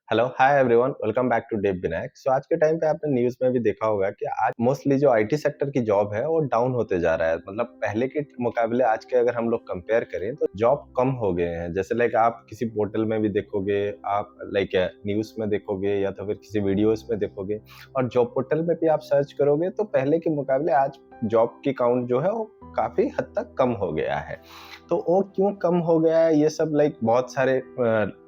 Hello, hi everyone, welcome back to Dev Vinayak. So आज के time पे आपने न्यूज़ में भी देखा होगा कि आज मोस्टली जो आईटी सेक्टर की जॉब है वो डाउन होते जा रहा है। मतलब पहले के मुकाबले आज के अगर हम लोग कंपेयर करें तो जॉब कम हो गए हैं। जैसे लाइक आप किसी पोर्टल में भी देखोगे, आप लाइक न्यूज़ में देखोगे या तो फिर किसी वीडियोज़ में देखोगे और जॉब पोर्टल में भी आप सर्च करोगे तो पहले के मुकाबले आज जॉब की काउंट जो है वो काफ़ी हद तक कम हो गया है। तो वो क्यों कम हो गया है ये सब लाइक बहुत सारे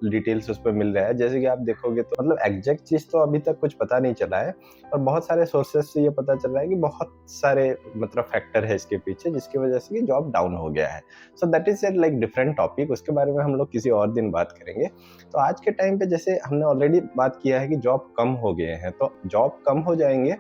डिटेल्स उस पे मिल रहा है। जैसे कि आप देखोगे तो मतलब एग्जैक्ट चीज़ तो अभी तक कुछ पता नहीं चला है और बहुत सारे सोर्सेस से ये पता चल रहा है कि बहुत सारे मतलब फैक्टर है इसके पीछे जिसकी वजह से कि जॉब डाउन हो गया है। So that is a like different topic, उसके बारे में हम लोग किसी और दिन बात करेंगे। तो आज के टाइम पे जैसे हमने ऑलरेडी बात किया है कि जॉब कम हो गए हैं, तो जॉब कम हो जाएँगे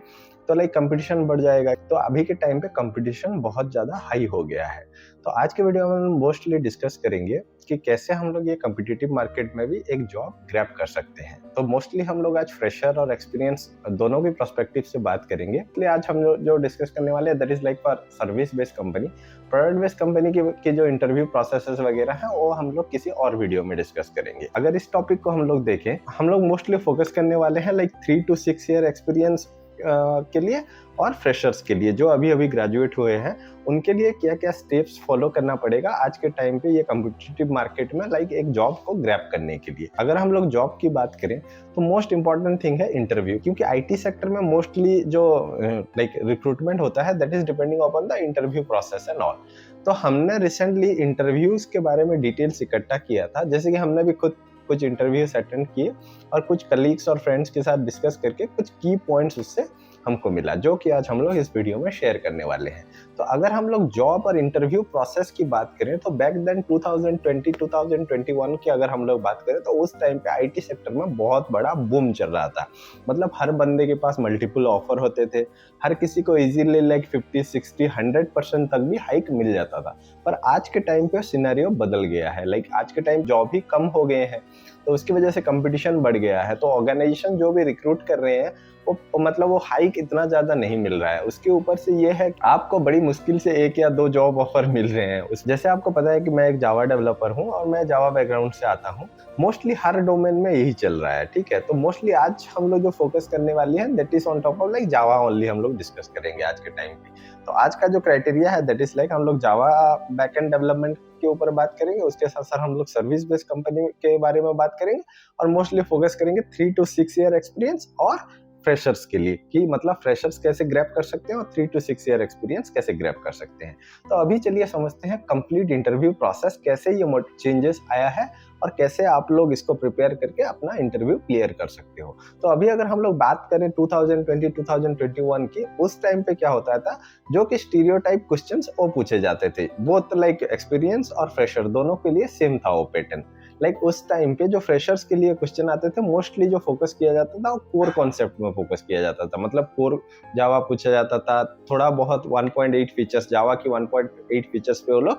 तो लाइक कंपटीशन बढ़ जाएगा। तो अभी के टाइम पे कंपटीशन बहुत ज़्यादा हाई हो गया है। तो आज के वीडियो में हम मोस्टली डिस्कस करेंगे कि कैसे हम लोग ये कॉम्पिटिटिव मार्केट में भी एक जॉब ग्रैब कर सकते हैं। तो मोस्टली हम लोग आज फ्रेशर और एक्सपीरियंस दोनों की पर्सपेक्टिव से बात करेंगे। इसलिए आज हम जो डिस्कस करने वाले हैं that is like for service based company. Product based company की जो इंटरव्यू प्रोसेसेस वगैरह हैं वो हम लोग किसी और वीडियो में डिस्कस करेंगे। अगर इस टॉपिक को हम लोग देखें, हम लोग मोस्टली फोकस करने वाले हैं लाइक 3 to 6 ईयर एक्सपीरियंस के लिए और फ्रेशर्स के लिए जो अभी अभी ग्रेजुएट हुए हैं उनके लिए क्या क्या स्टेप्स फॉलो करना पड़ेगा आज के टाइम पे ये कॉम्पिटिटिव मार्केट में लाइक एक जॉब को ग्रैब करने के लिए। अगर हम लोग जॉब की बात करें तो मोस्ट इंपॉर्टेंट थिंग है इंटरव्यू, क्योंकि आईटी सेक्टर में मोस्टली जो लाइक रिक्रूटमेंट होता है that is depending upon the interview process and all. तो हमने रिसेंटली इंटरव्यूज के बारे में डिटेल्स इकट्ठा किया था, जैसे कि हमने भी खुद कुछ इंटरव्यूज अटेंड किए और कुछ कलीग्स और फ्रेंड्स के साथ डिस्कस करके कुछ की पॉइंट्स उससे हमको मिला, जो कि आज हम लोग इस वीडियो में शेयर करने वाले हैं। तो अगर हम लोग जॉब और इंटरव्यू प्रोसेस की बात करें तो बैक देन 2020-2021 की अगर हम लोग बात करें तो उस टाइम पे आईटी सेक्टर में बहुत बड़ा बूम चल रहा था। मतलब हर बंदे के पास मल्टीपल ऑफर होते थे, हर किसी को इजीली लाइक 50, 60, 100% तक भी हाइक मिल जाता था। पर आज के टाइम पे सिनेरियो बदल गया है। लाइक आज के टाइम जॉब ही कम हो गए हैं, तो उसकी वजह से कंपटीशन बढ़ गया है। तो ऑर्गेनाइजेशन जो भी रिक्रूट कर रहे हैं वो मतलब वो हाइक इतना ज्यादा नहीं मिल रहा है। उसके ऊपर से ये है कि आपको बड़ी मुश्किल से 1 या 2 जॉब ऑफर मिल रहे हैं। जैसे आपको पता है कि मैं एक जावा डेवलपर हूँ और मैं जावा बैकग्राउंड से आता हूँ। मोस्टली हर डोमेन में यही चल रहा है, ठीक है। तो मोस्टली आज हम लोग जो फोकस करने वाली है that is on top of like Java only हम लोग डिस्कस करेंगे आज के टाइम पे। तो आज का जो क्राइटेरिया है दैट इज लाइक हम लोग जावा बैकएंड डेवलपमेंट के ऊपर बात करेंगे, उसके साथ साथ हम लोग सर्विस बेस्ड कंपनी के बारे में बात करेंगे और मोस्टली फोकस करेंगे 3 to 6 ईयर एक्सपीरियंस और फ्रेशर्स के लिए, कि मतलब फ्रेशर्स कैसे ग्रैब कर सकते हैं और 3 to 6 ईयर एक्सपीरियंस कैसे ग्रैब कर सकते हैं। तो अभी चलिए समझते हैं कंप्लीट इंटरव्यू प्रोसेस, कैसे ये चेंजेस आया है और कैसे आप लोग इसको प्रिपेयर करके अपना इंटरव्यू क्लियर कर सकते हो। तो अभी अगर हम लोग बात करें 2020-2021 की, उस टाइम पे क्या होता था, जो कि स्टीरियोटाइप क्वेश्चंस वो पूछे जाते थे। वो तो लाइक एक्सपीरियंस और फ्रेशर दोनों के लिए सेम था वो पैटर्न। लाइक उस टाइम पे जो फ्रेशर्स के लिए क्वेश्चन आते थे मोस्टली जो फोकस किया जाता था वो कोर कॉन्सेप्ट में फोकस किया जाता था। मतलब कोर जावा पूछा जाता था, थोड़ा बहुत 1.8 फीचर्स जावा की 1.8 फीचर्स पे वो लोग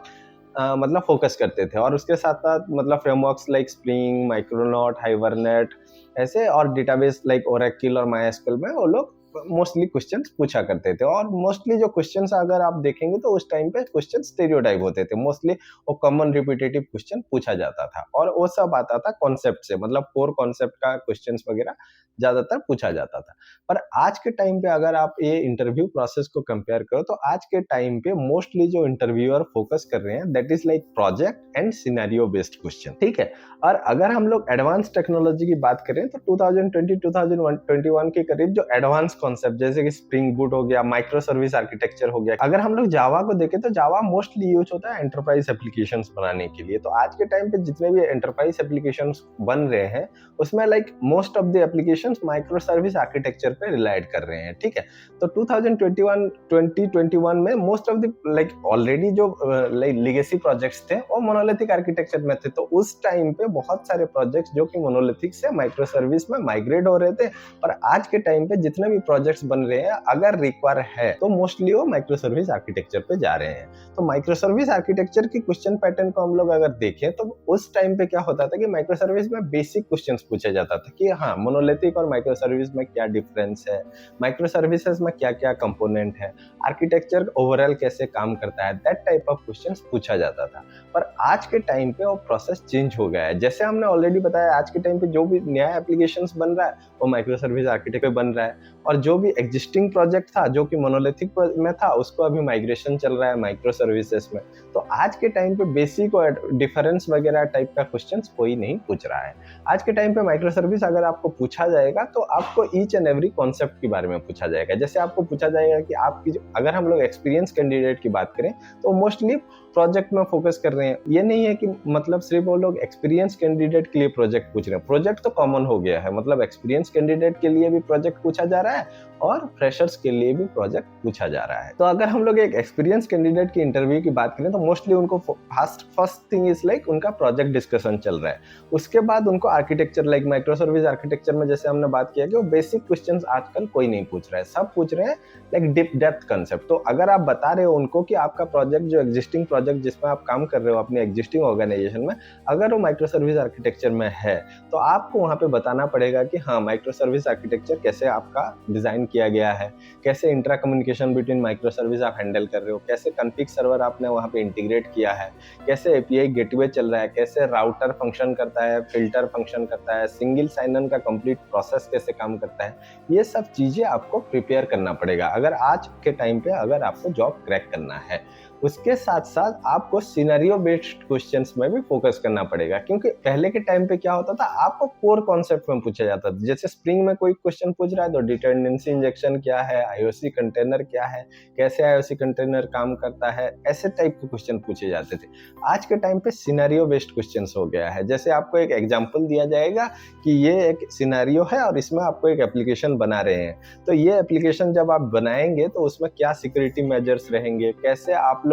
मतलब फोकस करते थे और उसके साथ साथ मतलब फ्रेमवर्क्स लाइक स्प्रिंग, माइक्रोनॉट, हाइबरनेट ऐसे और डेटाबेस लाइक ओरेकल और मायस्क्यूएल में वो लोग मोस्टली क्वेश्चंस पूछा करते थे। और मोस्टली जो क्वेश्चंस अगर आप देखेंगे तो उस टाइम पे क्वेश्चन स्टेरियोटाइप होते थे, मोस्टली वो कॉमन रिपीटेटिव क्वेश्चन पूछा जाता था और वो सब आता था कॉन्सेप्ट से, मतलब कोर कॉन्सेप्ट का क्वेश्चंस वगैरह ज्यादातर पूछा जाता था। पर आज के टाइम पे अगर आप ये इंटरव्यू प्रोसेस को कंपेयर करो तो आज के टाइम पे मोस्टली जो इंटरव्यूअर फोकस कर रहे हैं that is like project and scenario based question, ठीक है। और अगर हम लोग एडवांस टेक्नोलॉजी की बात करें तो 2020-2021 के करीब जो एडवांस कॉन्सेप्ट जैसे कि स्प्रिंग बूट हो गया, माइक्रो सर्विस आर्किटेक्चर हो गया, अगर हम लोग जावा को देखें तो जावा मोस्टली यूज होता है एंटरप्राइज एप्लीकेशंस बनाने के लिए। तो आज के टाइम पे जितने भी एंटरप्राइज एप्लीकेशंस बन रहे हैं उसमें like most of the applications micro service architecture पे रिलाइड कर रहे हैं, ठीक है। तो 2021 में most of the like already जो लाइक लेगेसी प्रोजेक्ट्स थे वो मोनोलिथिक आर्किटेक्चर में थे। तो उस टाइम पे बहुत सारे प्रोजेक्ट्स जो कि मोनोलिथिक से माइक्रो सर्विस में माइग्रेट हो रहे थे। और आज के टाइम पे जितने भी प्रोजेक्ट्स बन रहे हैं, अगर रिक्वायर है तो मोस्टली वो माइक्रो सर्विस आर्किटेक्चर पे जा रहे हैं। तो माइक्रो सर्विस आर्किटेक्चर की क्वेश्चन पैटर्न को हम लोग अगर देखें तो उस टाइम पे क्या होता था कि माइक्रो सर्विस में बेसिक क्वेश्चंस पूछा जाता था कि हाँ, मोनोलिथिक और माइक्रो सर्विस में क्या डिफरेंस है, माइक्रो सर्विसेज में क्या क्या कंपोनेंट है, आर्किटेक्चर ओवरऑल कैसे काम करता है, दैट टाइप ऑफ क्वेश्चंस पूछा जाता था। पर आज के टाइम पे वो प्रोसेस चेंज हो गया है। जैसे हमने ऑलरेडी बताया, आज के टाइम पे जो भी नया एप्लीकेशंस बन रहा है वो माइक्रो सर्विस आर्किटेक्चर पे बन रहा है, और जो भी एग्जिस्टिंग प्रोजेक्ट था जो कि मोनोलिथिक में था उसको अभी माइग्रेशन चल रहा है माइक्रो सर्विसेज में। तो आज के टाइम पे बेसिक और डिफरेंस वगैरह टाइप का क्वेश्चंस कोई नहीं पूछ रहा है। आज के टाइम पे माइक्रो सर्विस अगर आपको पूछा जाएगा तो आपको ईच एंड एवरी कॉन्सेप्ट के बारे में पूछा जाएगा। जैसे आपको पूछा जाएगा कि आपकी अगर हम लोग एक्सपीरियंस कैंडिडेट की बात करें तो मोस्टली प्रोजेक्ट में फोकस कर रहे हैं। ये नहीं है कि मतलब सिर्फ वो लोग एक्सपीरियंस कैंडिडेट के लिए प्रोजेक्ट पूछ रहे हैं, प्रोजेक्ट तो कॉमन हो गया है, मतलब एक्सपीरियंस कैंडिडेट के लिए भी प्रोजेक्ट पूछा जा रहा है और फ्रेशर्स के लिए भी प्रोजेक्ट पूछा जा रहा है। तो अगर हम लोग एक एक्सपीरियंस कैंडिडेट की इंटरव्यू की बात करें तो मोस्टली उनको फर्स्ट थिंग इज लाइक उनका प्रोजेक्ट डिस्कशन चल रहा है। उसके बाद उनको architecture like micro service architecture में जैसे हमने बात किया कि वो बेसिक क्वेश्चंस आजकल कोई नहीं पूछ रहा है, सब पूछ रहे हैं लाइक डीप डेप्थ कंसेप्ट। तो अगर आप बता रहे हो उनको कि आपका प्रोजेक्ट जो एग्जिस्टिंग प्रोजेक्ट जिसमें आप काम कर रहे हो अपनी एग्जिस्टिंग ऑर्गेनाइजेशन में, अगर वो माइक्रो सर्विस आर्किटेक्चर में है तो आपको वहां पे बताना पड़ेगा कि हाँ, माइक्रो सर्विस आर्किटेक्चर कैसे आपका डिजाइन किया गया है, कैसे intra communication between micro service आप हैंडल कर रहे हो, कैसे कॉन्फ़िग सर्वर आपने वहां पे इंटीग्रेट किया है, कैसे एपीआई गेटवे चल रहा है, कैसे राउटर फंक्शन करता है, फिल्टर फंक्शन करता है, सिंगल साइन ऑन का कंप्लीट प्रोसेस कैसे काम करता है। ये सब चीजें आपको प्रिपेयर करना पड़ेगा अगर आज के टाइम पे अगर आपको जॉब क्रैक करना है। उसके साथ साथ आपको सिनेरियो बेस्ड क्वेश्चंस में भी फोकस करना पड़ेगा, क्योंकि पहले के टाइम पे क्या होता था, आपको कोर कॉन्सेप्ट में पूछा जाता था। जैसे स्प्रिंग में कोई क्वेश्चन पूछ रहा है तो डिपेंडेंसी इंजेक्शन क्या है, आईओसी कंटेनर क्या है, कैसे आईओसी कंटेनर काम करता है, ऐसे टाइप के क्वेश्चन पूछे जाते थे। आज के टाइम पे सिनेरियो बेस्ड क्वेश्चंस हो गया है। जैसे आपको एक एग्जांपल दिया जाएगा कि ये एक सिनेरियो है और इसमें आपको एक एप्लीकेशन बना रहे हैं, तो ये एप्लीकेशन जब आप बनाएंगे तो उसमें क्या सिक्योरिटी मेजर्स रहेंगे, कैसे आप लोग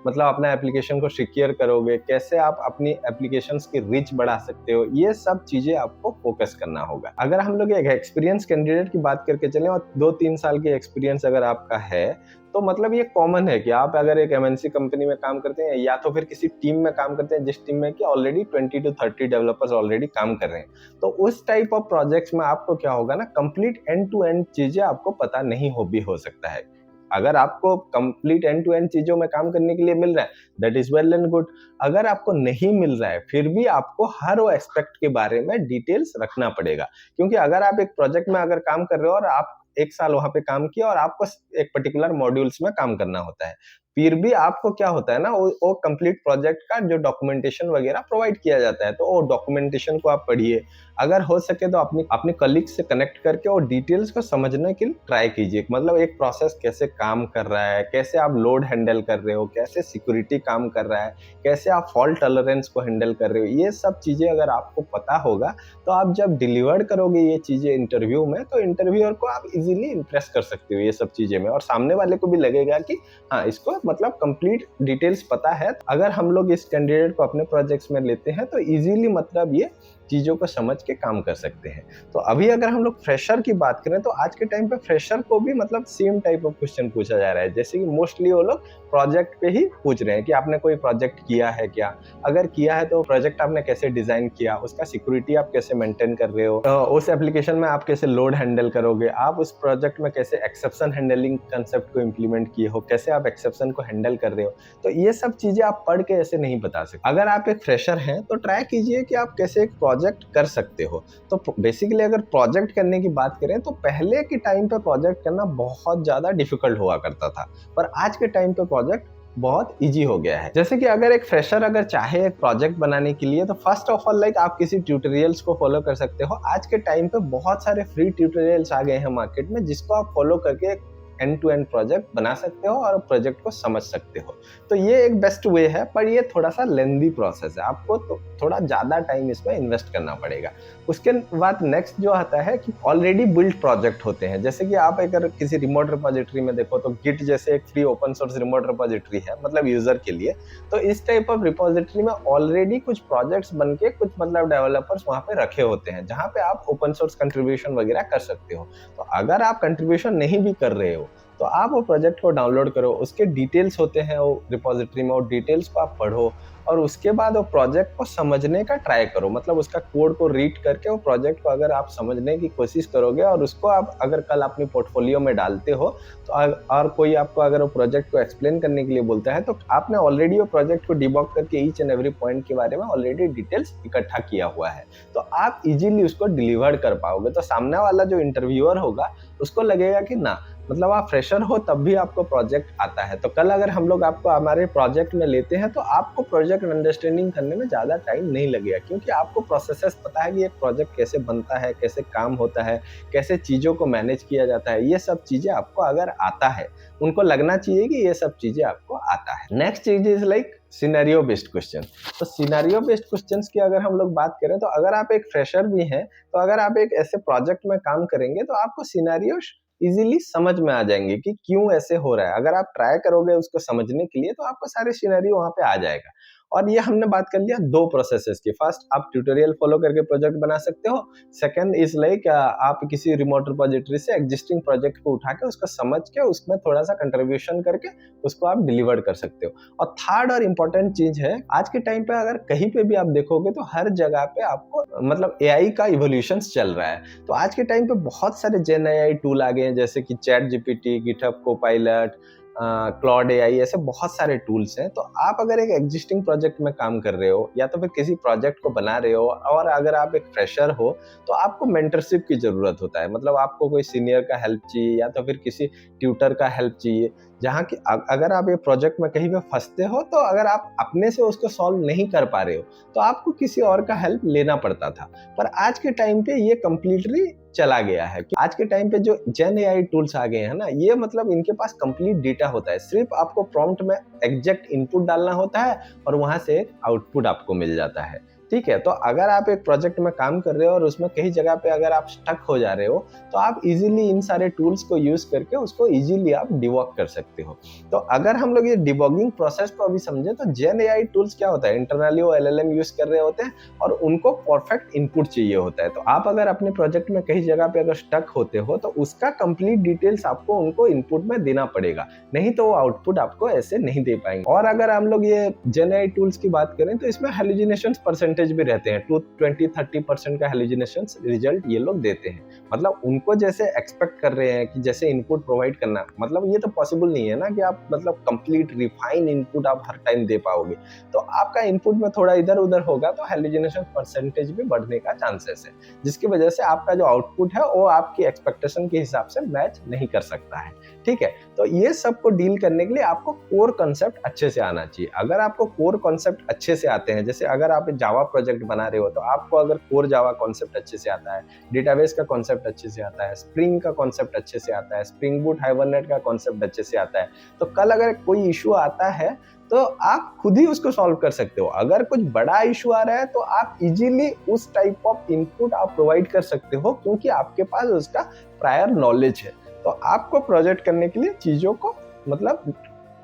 मतलब अपना एप्लीकेशन को सिक्योर करोगे, कैसे आप अपनी एप्लीकेशंस की रीच बढ़ा सकते हो, ये सब चीजें आपको फोकस करना होगा। अगर हम लोग एक एक्सपीरियंस कैंडिडेट की बात करके चलें और 2-3 साल की एक्सपीरियंस अगर आपका है तो मतलब ये कॉमन है कि आप अगर एक एमएनसी कंपनी में काम करते हैं या तो फिर किसी टीम में काम करते हैं जिस टीम में कि ऑलरेडी 20 to 30 डेवलपर्स ऑलरेडी काम कर रहे हैं, तो उस टाइप ऑफ प्रोजेक्ट्स में आपको क्या होगा ना, कंप्लीट एंड टू एंड चीजें आपको पता नहीं हो सकता है। अगर आपको कंप्लीट एंड टू एंड चीजों में काम करने के लिए मिल रहा है that is well and good. अगर आपको नहीं मिल रहा है फिर भी आपको हर वो एस्पेक्ट के बारे में डिटेल्स रखना पड़ेगा, क्योंकि अगर आप एक प्रोजेक्ट में अगर काम कर रहे हो और आप 1 साल वहां पे काम किया और आपको एक पर्टिकुलर मॉड्यूल्स में काम करना होता है, फिर भी आपको क्या होता है ना, वो कंप्लीट प्रोजेक्ट का जो डॉक्यूमेंटेशन वगैरह प्रोवाइड किया जाता है, तो वो डॉक्यूमेंटेशन को आप पढ़िए। अगर हो सके तो अपने कलीग से कनेक्ट करके और डिटेल्स को समझने के लिए ट्राई कीजिए, मतलब एक प्रोसेस कैसे काम कर रहा है, कैसे आप लोड हैंडल कर रहे हो, कैसे सिक्योरिटी काम कर रहा है, कैसे आप फॉल्ट टॉलरेंस को हैंडल कर रहे हो। ये सब चीजें अगर आपको पता होगा तो आप जब डिलीवर्ड करोगे ये चीजें इंटरव्यू में, तो इंटरव्यूअर को आप इजीली इंप्रेस कर सकते हो ये सब चीजें में, और सामने वाले को भी लगेगा कि हाँ, इसको मतलब कंप्लीट डिटेल्स पता है। अगर हम लोग इस कैंडिडेट को अपने प्रोजेक्ट्स में लेते हैं तो इजीली मतलब ये चीजों को समझ के काम कर सकते हैं। तो अभी अगर हम लोग फ्रेशर की बात करें तो आज के टाइम पे फ्रेशर को भी मतलब सेम टाइप ऑफ क्वेश्चन पूछा जा रहा है, जैसे कि मोस्टली वो लोग प्रोजेक्ट पे ही पूछ रहे हैं कि आपने कोई प्रोजेक्ट किया है क्या, अगर किया है तो प्रोजेक्ट आपने कैसे डिजाइन किया, उसका सिक्योरिटी आप कैसे मेंटेन कर रहे हो, उस एप्लीकेशन में आप कैसे लोड हैंडल करोगे, आप उस प्रोजेक्ट में कैसे एक्सेप्शन हैंडलिंग कंसेप्ट को इंप्लीमेंट किए हो, कैसे आप एक्सेप्शन को हैंडल कर रहे हो। तो ये सब चीजें आप पढ़ के ऐसे नहीं बता सकते। अगर आप एक फ्रेशर हैं तो ट्राई कीजिए कि आप कैसे एक प्रोजेक्ट कर सकते हो। तो बेसिकली अगर प्रोजेक्ट करने की बात करें तो पहले के टाइम पे प्रोजेक्ट करना बहुत ज्यादा डिफिकल्ट हुआ करता था, पर आज के टाइम पे प्रोजेक्ट बहुत इजी हो गया है। जैसे कि अगर एक फ्रेशर अगर चाहे एक प्रोजेक्ट बनाने के लिए तो फर्स्ट ऑफ ऑल लाइक आप किसी ट्यूटोरियल्स को फॉलो कर सकते हो। आज के टाइम पे बहुत सारे फ्री ट्यूटोरियल्स आ गए हैं मार्केट में जिसको आप फॉलो करके एंड टू एंड प्रोजेक्ट बना सकते हो और प्रोजेक्ट को समझ सकते हो। तो ये एक बेस्ट वे है, पर ये थोड़ा सा लेंदी प्रोसेस है, आपको तो थोड़ा ज़्यादा टाइम इसमें इन्वेस्ट करना पड़ेगा। उसके बाद नेक्स्ट जो आता है कि ऑलरेडी बिल्ड प्रोजेक्ट होते हैं, जैसे कि आप अगर किसी रिमोट रिपोजिटरी में देखो तो गिट जैसे एक free open source remote repository है, मतलब यूजर के लिए। तो इस टाइप ऑफ रिपोजिटरी में ऑलरेडी कुछ प्रोजेक्ट्स बन के कुछ मतलब डेवलपर्स वहाँ पे रखे होते हैं, जहाँ पे आप ओपन सोर्स कंट्रीब्यूशन वगैरह कर सकते हो। तो अगर आप कंट्रीब्यूशन नहीं भी कर रहे हो तो आप वो प्रोजेक्ट को डाउनलोड करो, उसके डिटेल्स होते हैं वो रिपोजिटरी में, वो डिटेल्स को आप पढ़ो और उसके बाद वो प्रोजेक्ट को समझने का ट्राई करो, मतलब उसका कोड को रीड करके वो प्रोजेक्ट को अगर आप समझने की कोशिश करोगे और उसको आप अगर कल अपनी पोर्टफोलियो में डालते हो तो और कोई आपको अगर वो प्रोजेक्ट को एक्सप्लेन करने के लिए बोलता है तो आपने ऑलरेडी वो प्रोजेक्ट को डिबग करके ईच एंड एवरी पॉइंट के बारे में ऑलरेडी डिटेल्स इकट्ठा किया हुआ है, तो आप इजीली उसको डिलीवर कर पाओगे। तो सामने वाला जो इंटरव्यूअर होगा उसको लगेगा कि ना, मतलब आप फ्रेशर हो तब भी आपको प्रोजेक्ट आता है। तो कल अगर हम लोग आपको हमारे प्रोजेक्ट में लेते हैं तो आपको प्रोजेक्ट अंडरस्टैंडिंग करने में ज़्यादा टाइम नहीं लगेगा, क्योंकि आपको प्रोसेसेस पता है कि एक प्रोजेक्ट कैसे बनता है, कैसे काम होता है, कैसे चीज़ों को मैनेज किया जाता है। ये सब चीज़ें आपको अगर आता है, उनको लगना चाहिए कि ये सब चीज़ें आपको आता है। नेक्स्ट चीज is like scenario based question. तो सिनेरियो बेस्ड क्वेश्चंस की अगर हम लोग बात करें तो अगर आप एक फ्रेशर भी हैं तो अगर आप एक ऐसे प्रोजेक्ट में काम करेंगे तो आपको सिनेरियो इजीली समझ में आ जाएंगे कि क्यों ऐसे हो रहा है। अगर आप ट्राई करोगे उसको समझने के लिए तो आपको सारे सिनेरियो वहां पे आ जाएगा। और ये हमने बात कर लिया दो प्रोसेसेस की। फर्स्ट, आप ट्यूटोरियल फॉलो करके प्रोजेक्ट बना सकते हो। सेकंड इज लाइक आप किसी रिमोट रिपोजिटरी से एग्जिस्टिंग प्रोजेक्ट को उठा के उसको समझ के उसमें थोड़ा सा कंट्रीब्यूशन करके उसको आप डिलीवर कर सकते हो। और थर्ड और इम्पोर्टेंट चीज है, आज के टाइम पे अगर कहीं पे भी आप देखोगे तो हर जगह पे आपको मतलब एआई का इवोल्यूशन चल रहा है। तो आज के टाइम पे बहुत सारे जेन एआई टूल आ गए हैं, जैसे कि chat GPT, GitHub Copilot, Claude AI, ऐसे बहुत सारे टूल्स हैं। तो आप अगर एक एग्जिस्टिंग प्रोजेक्ट में काम कर रहे हो या तो फिर किसी प्रोजेक्ट को बना रहे हो और अगर आप एक फ्रेशर हो तो आपको मेंटरशिप की जरूरत होता है, मतलब आपको कोई सीनियर का हेल्प चाहिए या तो फिर किसी ट्यूटर का हेल्प चाहिए। जहाँ की अगर आप ये प्रोजेक्ट में कहीं पे फंसते हो तो अगर आप अपने से उसको सॉल्व नहीं कर पा रहे हो तो आपको किसी और का हेल्प लेना पड़ता था। पर आज के टाइम पे ये कंप्लीटली चला गया है कि आज के टाइम पे जो जेन एआई टूल्स आ गए हैं ना, ये मतलब इनके पास कंप्लीट डेटा होता है, सिर्फ आपको प्रॉम्प्ट में एग्जैक्ट इनपुट डालना होता है और वहां से एक आउटपुट आपको मिल जाता है। ठीक है, तो अगर आप एक प्रोजेक्ट में काम कर रहे हो और उसमें कहीं जगह पे अगर आप स्टक हो जा रहे हो तो आप इजीली इन सारे टूल्स को यूज करके उसको इजीली आप डिबग कर सकते हो। तो अगर हम लोग ये डिबगिंग प्रोसेस को अभी समझे तो जेन एआई टूल्स क्या होता है, इंटरनली वो एलएलएम यूज कर रहे होते हैं और उनको परफेक्ट इनपुट चाहिए होता है। तो आप अगर अपने प्रोजेक्ट में कहीं जगह पे अगर स्टक होते हो तो उसका कंप्लीट डिटेल्स आपको उनको इनपुट में देना पड़ेगा, नहीं तो वो आउटपुट आपको ऐसे नहीं दे पाएंगे। और अगर हम लोग ये जेन एआई टूल्स की बात करें तो इसमें हेलुसिनेशन परसेंटेज भी रहते हैं, 20-30% का हेलुसिनेशन रिजल्ट ये लोग देते हैं। मतलब उनको जैसे एक्सपेक्ट कर रहे हैं कि जैसे इनपुट प्रोवाइड करना, मतलब ये तो पॉसिबल नहीं है ना कि आप मतलब कंप्लीट रिफाइन इनपुट आप हर टाइम दे पाओगे। तो आपका इनपुट में थोड़ा इधर उधर होगा तो हेलुसिनेशन परसेंटेज भी बढ़ने का चांसेस है, जिसकी वजह से आपका जो आउटपुट है वो आपकी एक्सपेक्टेशन के हिसाब से मैच नहीं कर सकता है। ठीक है, तो ये सब को डील करने के लिए आपको कोर कॉन्सेप्ट अच्छे से आना चाहिए। अगर आपको कोर कॉन्सेप्ट अच्छे से आते हैं, जैसे अगर आप जावा प्रोजेक्ट बना रहे हो तो आपको अगर कोर जावा कॉन्सेप्ट अच्छे से आता है, डेटाबेस का कॉन्सेप्ट अच्छे से आता है, स्प्रिंग का कॉन्सेप्ट अच्छे से आता है, स्प्रिंग बूट हाइबरनेट का कॉन्सेप्ट अच्छे से आता है, तो कल अगर कोई इशू आता है तो आप खुद ही उसको सॉल्व कर सकते हो। अगर कुछ बड़ा इशू आ रहा है तो आप इजीली उस टाइप ऑफ इनपुट आप प्रोवाइड कर सकते हो, क्योंकि आपके पास उसका प्रायर नॉलेज है। तो आपको प्रोजेक्ट करने के लिए चीजों को मतलब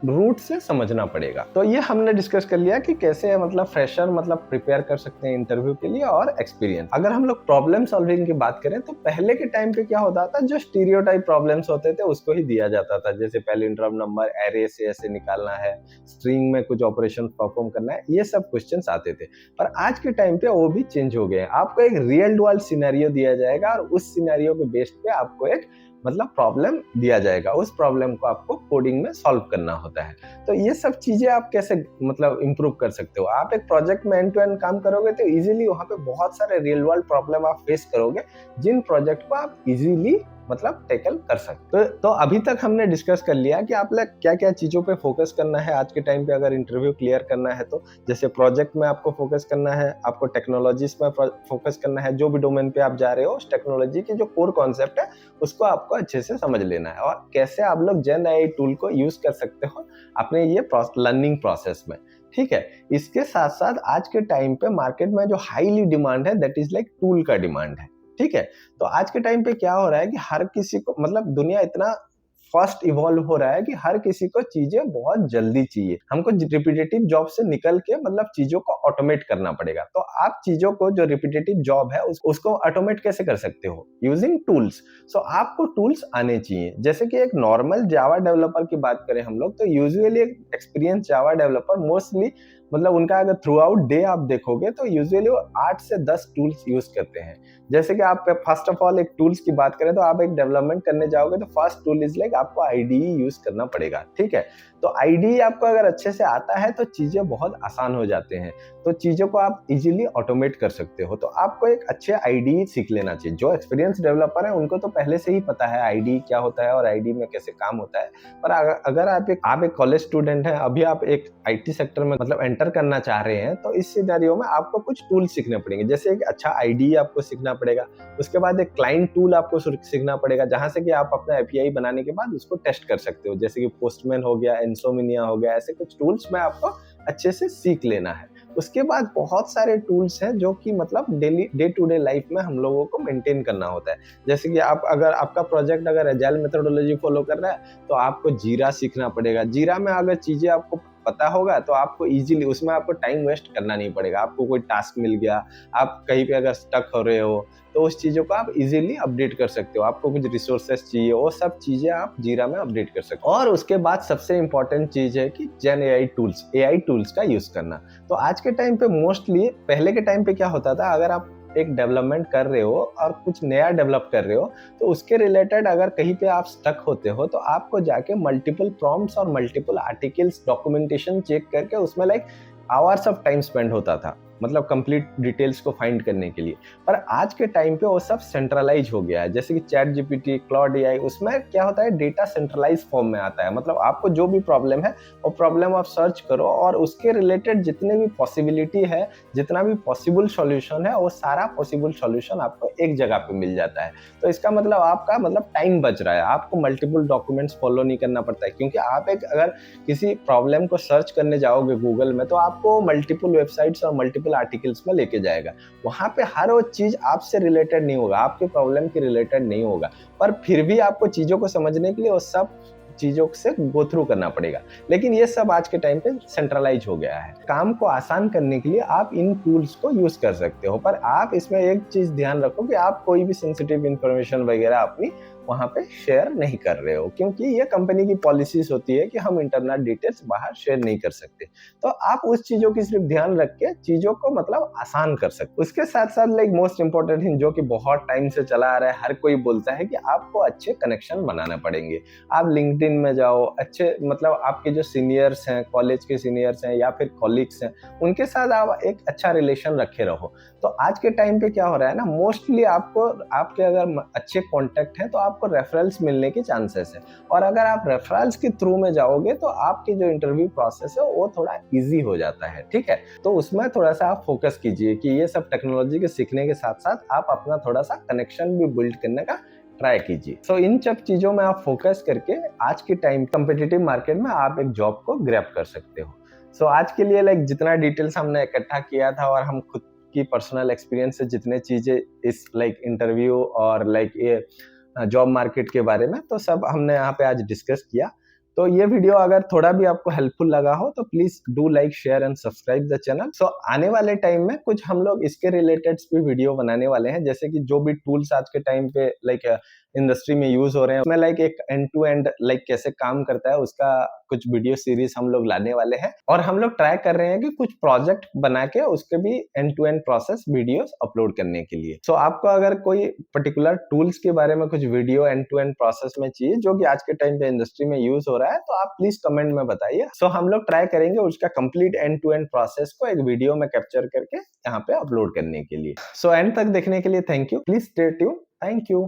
रूट से समझना पड़ेगा। तो ये हमने डिस्कस कर लिया कि कैसे मतलब फ्रेशर मतलब प्रिपेयर कर सकते हैं इंटरव्यू के लिए, और एक्सपीरियंस। अगर हम लोग प्रॉब्लम सॉल्विंग की बात करें तो पहले के टाइम पे क्या होता था, जो स्टीरियोटाइप प्रॉब्लम्स होते थे उसको ही दिया जाता था, जैसे पैलिंड्रोम नंबर एरे से ऐसे निकालना है, स्ट्रिंग में कुछ ऑपरेशन परफॉर्म करना है, ये सब क्वेश्चंस आते थे। पर आज के टाइम पे वो भी चेंज हो गए हैं। आपको एक रियल वर्ल्ड सिनेरियो दिया जाएगा और उस सिनेरियो के बेस पे आपको एक मतलब प्रॉब्लम दिया जाएगा, उस प्रॉब्लम को आपको कोडिंग में सॉल्व करना होता है। तो ये सब चीजें आप कैसे मतलब इंप्रूव कर सकते हो, आप एक प्रोजेक्ट में एंड टू एंड काम करोगे तो इजीली वहां पे बहुत सारे रियल वर्ल्ड प्रॉब्लम आप फेस करोगे, जिन प्रोजेक्ट को आप इजीली मतलब टैकल कर सकते। तो अभी तक हमने डिस्कस कर लिया कि आप लोग क्या-क्या चीज़ों पे फोकस करना है आज के टाइम पे अगर इंटरव्यू क्लियर करना है तो। जैसे प्रोजेक्ट में आपको फोकस करना है, आपको टेक्नोलॉजीज़ में फोकस करना है, जो भी डोमेन पे आप जा रहे हो उस टेक्नोलॉजी की जो कोर कॉन्सेप्ट है उसको आपको अच्छे से समझ लेना है और कैसे आप लोग जेन एआई टूल को यूज़ कर सकते हो अपने ये लर्निंग प्रोसेस में, ठीक है। इसके साथ साथ आज के टाइम पे मार्केट में जो हाईली डिमांड है दैट इज लाइक टूल का डिमांड है, ठीक है। तो आज के टाइम पे क्या हो रहा है कि हर किसी को मतलब दुनिया इतना फास्ट इवॉल्व हो रहा है कि हर किसी को चीजें बहुत जल्दी चाहिए। हमको रिपीटेटिव जॉब से निकल के मतलब चीजों को ऑटोमेट करना पड़ेगा। तो आप चीजों को जो रिपीटेटिव जॉब है उसको ऑटोमेट कैसे कर सकते हो? Using tools. सो आपको टूल्स आने चाहिए। जैसे कि एक नॉर्मल जावा डेवलपर की बात करें हम लोग तो यूजुअली एक एक्सपीरियंस जावा डेवलपर मोस्टली मतलब उनका अगर थ्रू आउट डे आप देखोगे तो यूजुअली वो 8 से 10 टूल्स यूज करते हैं। जैसे कि आप फर्स्ट ऑफ ऑल एक टूल्स की बात करें तो आप एक डेवलपमेंट करने जाओगे तो फर्स्ट टूल इज लाइक आपको आईडीई यूज करना पड़ेगा, ठीक है। तो आईडीई आपको अगर अच्छे से आता है तो चीजें बहुत आसान हो जाते हैं, तो चीजों को आप इजीली ऑटोमेट कर सकते हो। तो आपको एक अच्छे आईडीई सीख लेना चाहिए। जो एक्सपीरियंस डेवलपर है उनको तो पहले से ही पता है आईडीई क्या होता है और आईडीई में कैसे काम होता है। पर अगर आप एक कॉलेज स्टूडेंट हैं, अभी आप एक आईटी सेक्टर में मतलब एंटर करना चाह रहे हैं तो इस सिनेरियो में आपको कुछ टूल सीखने पड़ेंगे। जैसे एक अच्छा आईडीई आपको सीखना पड़ेगा, उसके बाद एक क्लाइंट टूल आपको सीखना पड़ेगा जहां से कि आप अपना एपीआई बनाने के बाद उसको टेस्ट कर सकते हो। जैसे कि पोस्टमैन हो गया, इंसोमिनिया हो गया, ऐसे कुछ टूल्स में आपको अच्छे से सीख लेना है। उसके बाद बहुत सारे टूल्स हैं जो कि मतलब daily day to day life में हम लोगों को मेंटेन करना होता है। जैसे कि आप अगर आपका प्रोजेक्ट अगर एजाइल मेथोडोलॉजी फॉलो कर रहा है तो आपको जीरा सीखना पड़ेगा। जीरा में अगर चीजें आपको पता होगा तो आपको इजीली उसमें आपको टाइम वेस्ट करना नहीं पड़ेगा। आपको कोई टास्क मिल गया, आप कहीं पे अगर स्टक हो रहे हो तो उस चीजों को आप इजीली अपडेट कर सकते हो। आपको कुछ रिसोर्सेस चाहिए वो सब चीजें आप जीरा में अपडेट कर सकते हो। और उसके बाद सबसे इंपॉर्टेंट चीज है कि जेन एआई टूल्स का यूज करना। तो आज के टाइम पे मोस्टली पहले के टाइम पे क्या होता था, अगर आप एक डेवलपमेंट कर रहे हो और कुछ नया डेवलप कर रहे हो तो उसके रिलेटेड अगर कहीं पे आप स्टक होते हो तो आपको जाके मल्टीपल प्रॉम्प्ट्स और मल्टीपल आर्टिकल्स डॉक्यूमेंटेशन चेक करके उसमें like ours of time spend होता था, मतलब कंप्लीट डिटेल्स को फाइंड करने के लिए। पर आज के टाइम पे वो सब सेंट्रलाइज हो गया है। जैसे कि चैट जीपीटी, क्लाउड एआई, उसमें क्या होता है डेटा सेंट्रलाइज फॉर्म में आता है। मतलब आपको जो भी प्रॉब्लम है वो प्रॉब्लम आप सर्च करो और उसके रिलेटेड जितने भी पॉसिबिलिटी है, जितना भी पॉसिबल सॉल्यूशन है वो सारा पॉसिबल सॉल्यूशन आपको एक जगह पे मिल जाता है। तो इसका मतलब आपका मतलब टाइम बच रहा है, आपको मल्टीपल डॉक्यूमेंट्स फॉलो नहीं करना पड़ता है। क्योंकि आप एक अगर किसी प्रॉब्लम को सर्च करने जाओगे गूगल में तो आपको मल्टीपल वेबसाइट्स और मल्टीपल आर्टिकल्स में लेके जाएगा। वहां पे हर वो चीज आपसे रिलेटेड नहीं होगा, आपके प्रॉब्लम के रिलेटेड नहीं होगा, पर फिर भी आपको चीजों को समझने के लिए वो सब चीजों से गो थ्रू करना पड़ेगा। लेकिन ये सब आज के टाइम पे सेंट्रलाइज हो गया है। काम को आसान करने के लिए आप इन टूल्स को यूज कर सकते हो, पर आप इसमें एक चीज ध्यान रखो कि आप कोई भी सेंसिटिव इंफॉर्मेशन वगैरह अपनी वहां पे शेयर नहीं कर रहे हो, क्योंकि ये कंपनी की पॉलिसीज होती है कि हम इंटरनल डिटेल्स बाहर शेयर नहीं कर सकते। तो आप उस चीजों की सिर्फ ध्यान रख के चीजों को मतलब आसान कर सकते। उसके साथ साथ लाइक मोस्ट इंपॉर्टेंट थिंग जो कि बहुत टाइम से चला आ रहा है, हर कोई बोलता है कि आपको अच्छे कनेक्शन बनाना पड़ेंगे। आप लिंक्डइन में जाओ, अच्छे मतलब आपके जो सीनियर्स हैं, कॉलेज के सीनियर्स हैं या फिर कॉलीग्स हैं, उनके साथ आप एक अच्छा रिलेशन रखे रहो। तो आज के टाइम पे क्या हो रहा है ना, मोस्टली आपको आपके अगर अच्छे कॉन्टेक्ट हैं तो आपको रेफरल्स मिलने के चांसेस है। और अगर आप रेफरल्स के थ्रू में जाओगे तो आपकी जो इंटरव्यू प्रोसेस है वो थोड़ा इजी हो जाता है, ठीक है। तो उसमें थोड़ा सा आप फोकस कीजिए कि ये सब टेक्नोलॉजी के सीखने के साथ साथ आप अपना थोड़ा सा कनेक्शन भी बिल्ड करने का ट्राई कीजिए। सो इन सब चीजों में आप फोकस करके आज के टाइम कम्पिटिटिव मार्केट में आप एक जॉब को ग्रैब कर सकते हो। सो आज के लिए लाइक जितना डिटेल्स हमने इकट्ठा किया था और हम खुद की पर्सनल एक्सपीरियंस से जितने चीजें इस लाइक इंटरव्यू और लाइक ये जॉब मार्केट के बारे में तो सब हमने यहाँ पे आज डिस्कस किया। तो ये वीडियो अगर थोड़ा भी आपको हेल्पफुल लगा हो तो please do like, share and subscribe the channel. So आने वाले टाइम में कुछ हम लोग इसके रिलेटेड भी वीडियो बनाने वाले हैं, जैसे कि जो भी टूल्स आज के टाइम पे लाइक इंडस्ट्री में यूज हो रहे हैं उसमें लाइक एक एंड टू एंड लाइक कैसे काम करता है उसका कुछ वीडियो सीरीज हम लोग लाने वाले हैं। और हम लोग ट्राई कर रहे हैं कि कुछ प्रोजेक्ट बना के उसके भी end to end process videos upload करने के लिए। सो आपको अगर कोई पर्टिकुलर टूल्स के बारे में कुछ video end to end process में चाहिए जो कि आज के टाइम पे इंडस्ट्री में यूज हो रहा है तो आप प्लीज कमेंट में बताइए। सो हम लोग ट्राई करेंगे उसका complete end to end process को एक वीडियो में कैप्चर करके यहाँ पे अपलोड करने के लिए। सो एंड तक देखने के लिए thank you. Please stay tuned. Thank you.